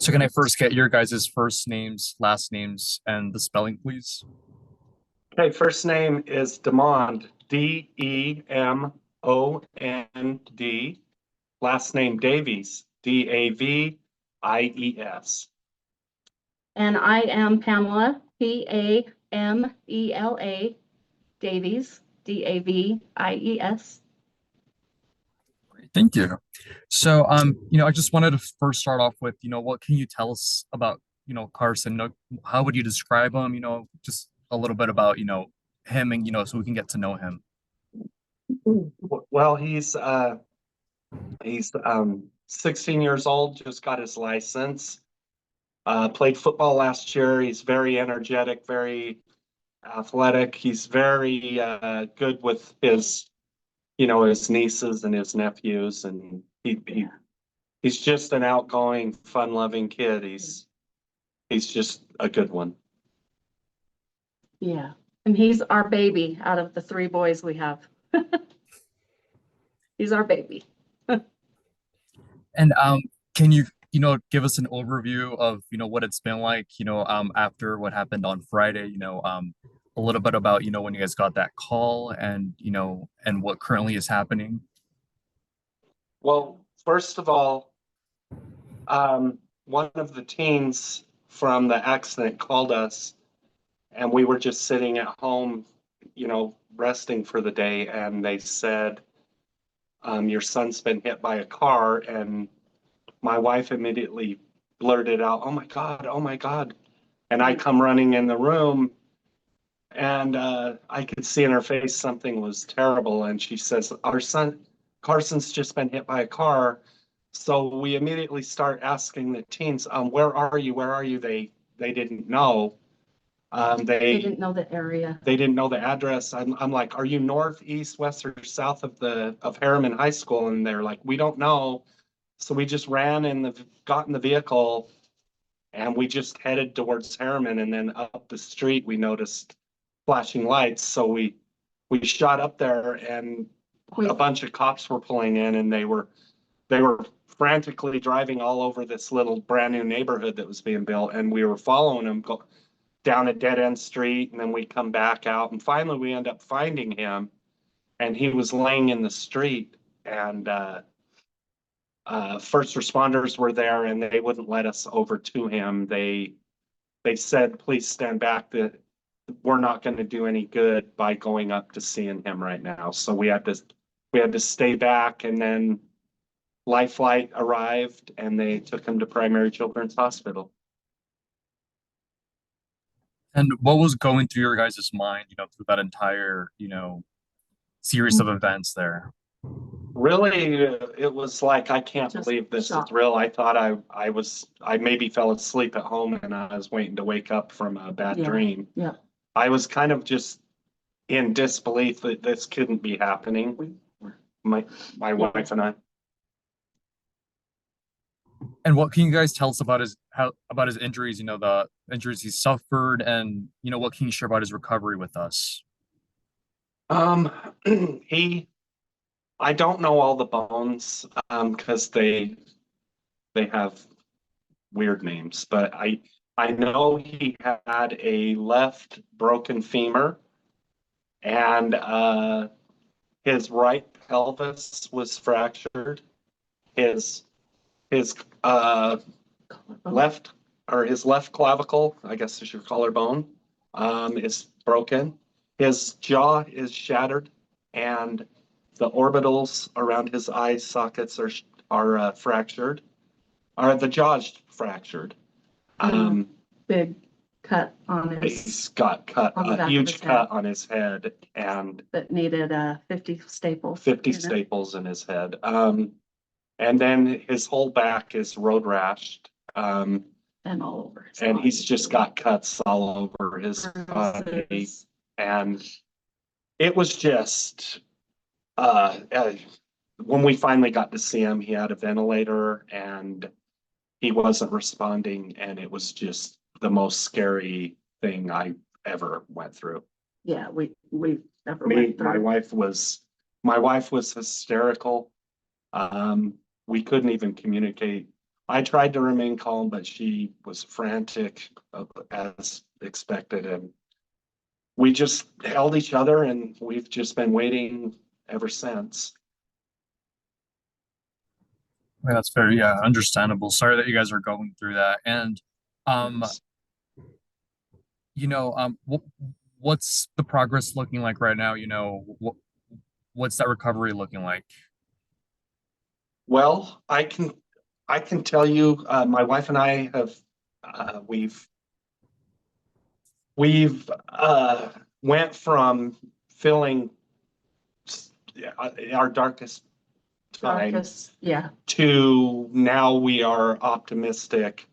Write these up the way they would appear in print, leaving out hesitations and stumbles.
So can I first get your guys' first names, last names, and the spelling, please? Okay, first name is Demond, Demond. Last name Davies, Davies. And I am Pamela, Pamela Davies, Davies. Great, thank you. So, I just wanted to first start off with, what can you tell us about, Carson? How would you describe him? Just a little bit about, him and, so we can get to know him. Well, he's 16 years old, just got his license. Played football last year. He's very energetic, very athletic. He's very good with his nieces and his nephews, and he's just an outgoing, fun-loving kid. He's just a good one. Yeah, and he's our baby out of the three boys we have. He's our baby. And can you, give us an overview of, what it's been like, after what happened on Friday, a little bit about, when you guys got that call and, and what currently is happening? Well, first of all, one of the teens from the accident called us, and we were just sitting at home, resting for the day, and they said, your son's been hit by a car, and my wife immediately blurted out, "Oh my God, oh my God." And I come running in the room, and I could see in her face something was terrible. And she says, "Our son, Carson's just been hit by a car." So we immediately start asking the teens, "Where are you? Where are you?" They didn't know. They didn't know the area. They didn't know the address. I'm like, "Are you north, east, west, or south of Herriman High School?" And they're like, "We don't know." So we just ran and got in the vehicle, and we just headed towards Herriman. And then up the street, we noticed flashing lights. So we shot up there, and a bunch of cops were pulling in, and they were frantically driving all over this little brand new neighborhood that was being built. And we were following them down a dead end street, and then we come back out, and finally we end up finding him, and he was laying in the street. And first responders were there, and they wouldn't let us over to him. They said, "Please stand back. That we're not going to do any good by going up to seeing him right now." So we had to stay back, and then Life Flight arrived, and they took him to Primary Children's Hospital. And what was going through your guys' mind, through that entire, series of events there? Really, it was like, I can't believe this is real. I thought I maybe fell asleep at home, and I was waiting to wake up from a bad dream. Yeah. I was kind of just in disbelief that this couldn't be happening. My wife and I. And what can you guys tell us about his injuries, the injuries he suffered, and what can you share about his recovery with us? I don't know all the bones because they have weird names, but I know he had a left broken femur, and his right pelvis was fractured. His left clavicle, I guess is your collarbone, is broken. His jaw is shattered, and the orbitals around his eye sockets are fractured. Or the jaw's fractured. Big cut on his. He's got a huge cut on his head, and that needed 50 staples. 50 staples in his head. And then his whole back is road rashed. And all over his and body. He's just got cuts all over his body. And it was just when we finally got to see him, he had a ventilator and he wasn't responding, and it was just the most scary thing I ever went through. Yeah, we ever went through. My wife was hysterical. We couldn't even communicate I tried to remain calm, but she was frantic as expected. And we just held each other and we've just been waiting ever since. Yeah, that's very, yeah, understandable. Sorry that you guys are going through that. And, um, what's the progress looking like right now? What's that recovery looking like? Well, I can tell you, my wife and I have, we've went from feeling our darkest time Darkest, yeah, to now we are optimistic.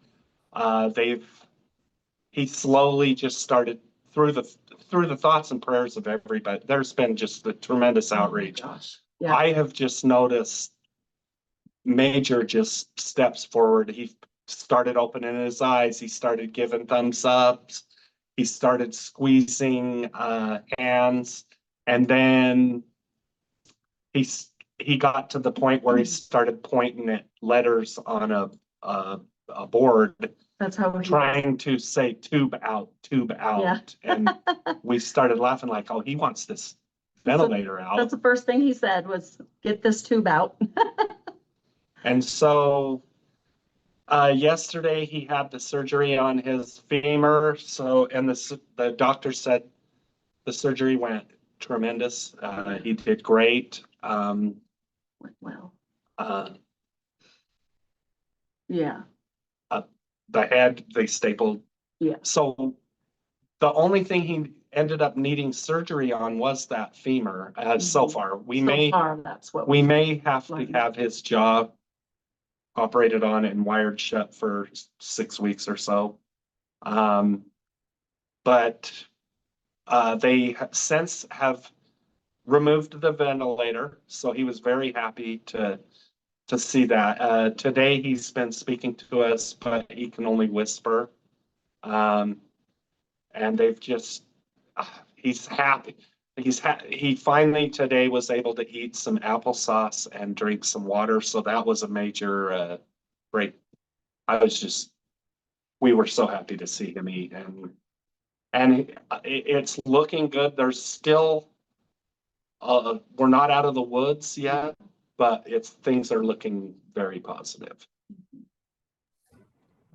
He slowly just started through the thoughts and prayers of everybody. There's been just a tremendous outreach. gosh, yeah, I have just noticed major just steps forward. He started opening his eyes. He started giving thumbs ups. He started squeezing hands, and then he got to the point where he started pointing at letters on a board, that's how he, trying to say tube out, tube out. Yeah. And we started laughing like, oh, he wants this ventilator that's out. the first thing he said was, get this tube out. And so yesterday he had the surgery on his femur. So, and the doctor said the surgery went tremendous. He did great. Well, Uh, yeah, the head, they stapled. yeah. So the only thing he ended up needing surgery on was that femur. So far, So far, that's what we may have to learned. have his jaw operated on and wired shut for 6 weeks or so. But they since have removed the ventilator, so he was very happy to see that. Today he's been speaking to us, but he can only whisper. And they've just he's happy. He finally today was able to eat some applesauce and drink some water, so that was a major break. We were so happy to see him eat, and it's looking good. There's still we're not out of the woods yet, but things are looking very positive.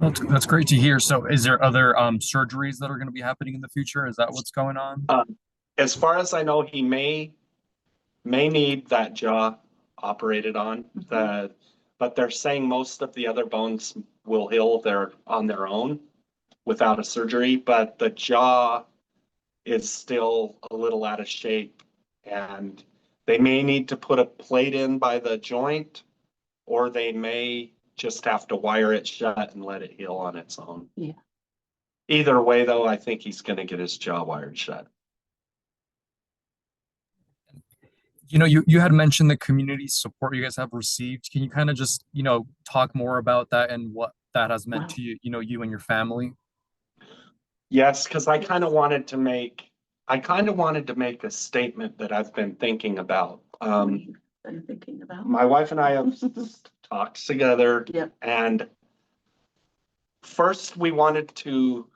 That's great to hear. So is there other surgeries that are going to be happening in the future? Is that what's going on? As far as I know, he may need that jaw operated on. But they're saying most of the other bones will heal on their own without a surgery, but the jaw is still a little out of shape, and they may need to put a plate in by the joint, or they may just have to wire it shut and let it heal on its own. Yeah. Either way, though, I think he's going to get his jaw wired shut. You had mentioned the community support you guys have received. Can you kind of just, talk more about that and what that has meant to you, you and your family? Yes, because I kind of wanted to make a statement that I've been thinking about. Been thinking about. My wife and I have talked together. Yep. And first we wanted to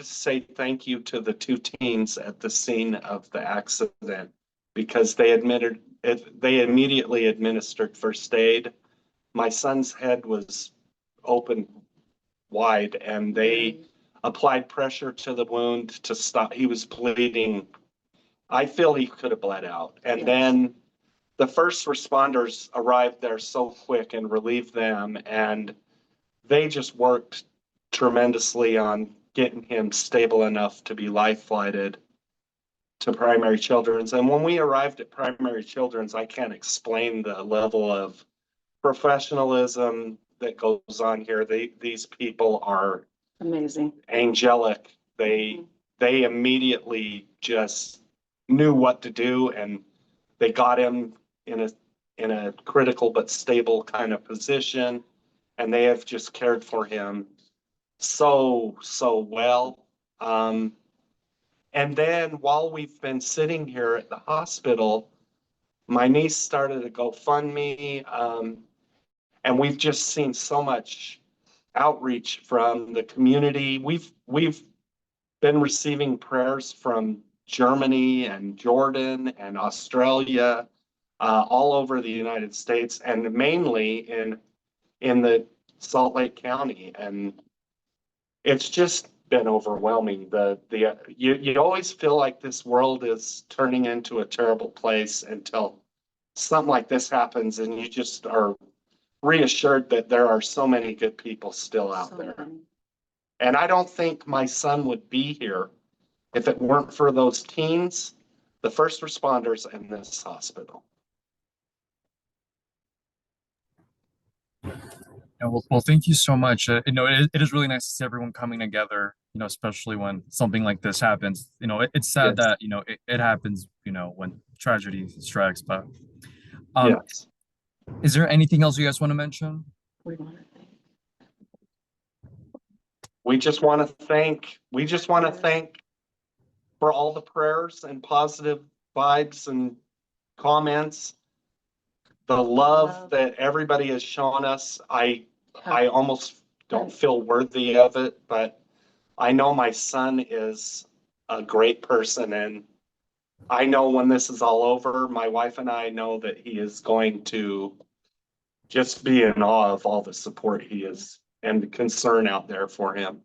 say thank you to the two teens at the scene of the accident, because they immediately administered first aid. My son's head was open wide, and they applied pressure to the wound to stop. He was bleeding. I feel he could have bled out. And Yes. Then the first responders arrived there so quick and relieved them, and they just worked tremendously on getting him stable enough to be life flighted to Primary Children's. And when we arrived at Primary Children's, I can't explain the level of professionalism that goes on here. These people are Amazing. angelic. They immediately just knew what to do, and they got him in a critical but stable kind of position, and they have just cared for him so well. And then while we've been sitting here at the hospital, my niece started a GoFundMe, And we've just seen so much outreach from the community. We've been receiving prayers from Germany and Jordan and Australia, all over the United States, and mainly in the Salt Lake County. And it's just been overwhelming. You always feel like this world is turning into a terrible place until something like this happens, and you just are reassured that there are so many good people still out So there. many. And I don't think my son would be here if it weren't for those teens, the first responders, and this hospital. Well, thank you so much. It is really nice to see everyone coming together, especially when something like this happens. It's sad Yes. that, it happens, when tragedy strikes, but Yes. is there anything else you guys want to mention? We want to thank. We just want to thank for all the prayers and positive vibes and comments, the love that everybody has shown us. I almost don't feel worthy of it, but I know my son is a great person, and I know when this is all over, my wife and I know that he is going to just be in awe of all the support he is and the concern out there for him.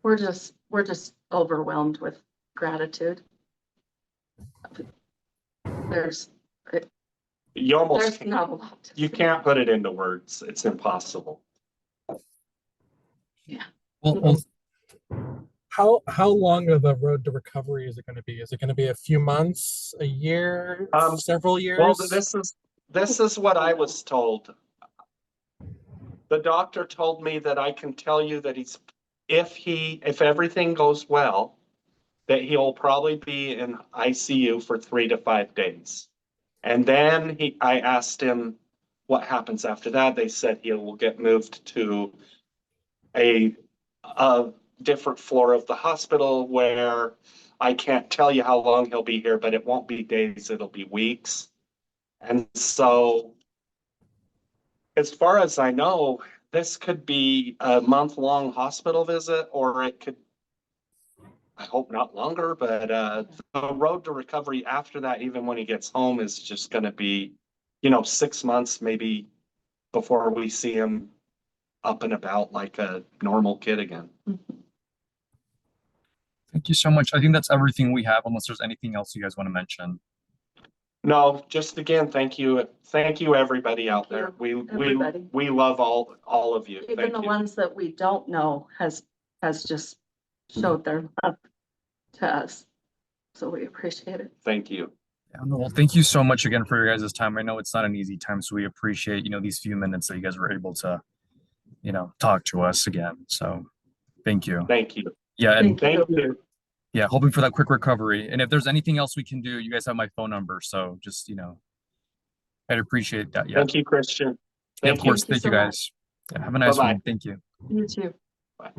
We're just overwhelmed with gratitude. There's not a lot. You can't put it into words. It's impossible. Well, How long of a road to recovery is it going to be? Is it going to be a few months, a year, several years? Well, this is what I was told. The doctor told me that I can tell you that if everything goes well, that he'll probably be in ICU for 3 to 5 days. And then I asked him what happens after that. They said he will get moved to a different floor of the hospital where I can't tell you how long he'll be here, but it won't be days, it'll be weeks. And so, as far as I know, this could be a month-long hospital visit, or it could, I hope not longer, but the road to recovery after that, even when he gets home, is just going to be, 6 months maybe before we see him up and about like a normal kid again. thank you so much. I think that's everything we have, unless there's anything else you guys want to mention. No, just again, thank you everybody out there. Everybody. We love all of you. Even Thank the you. ones that we don't know has just showed their love to us. So we appreciate it. Thank you. Yeah, no, well, thank you so much again for your guys' time. I know it's not an easy time, so we appreciate, these few minutes that you guys were able to, talk to us again. So thank you. Thank you. Yeah, and Thank you. yeah, hoping for that quick recovery. And if there's anything else we can do, you guys have my phone number. So just, I'd appreciate that. Yeah. Thank you, Christian. Yeah, of course. Thank you Thank you so guys. Yeah, have a nice Bye-bye. one. Thank you. You too. Bye.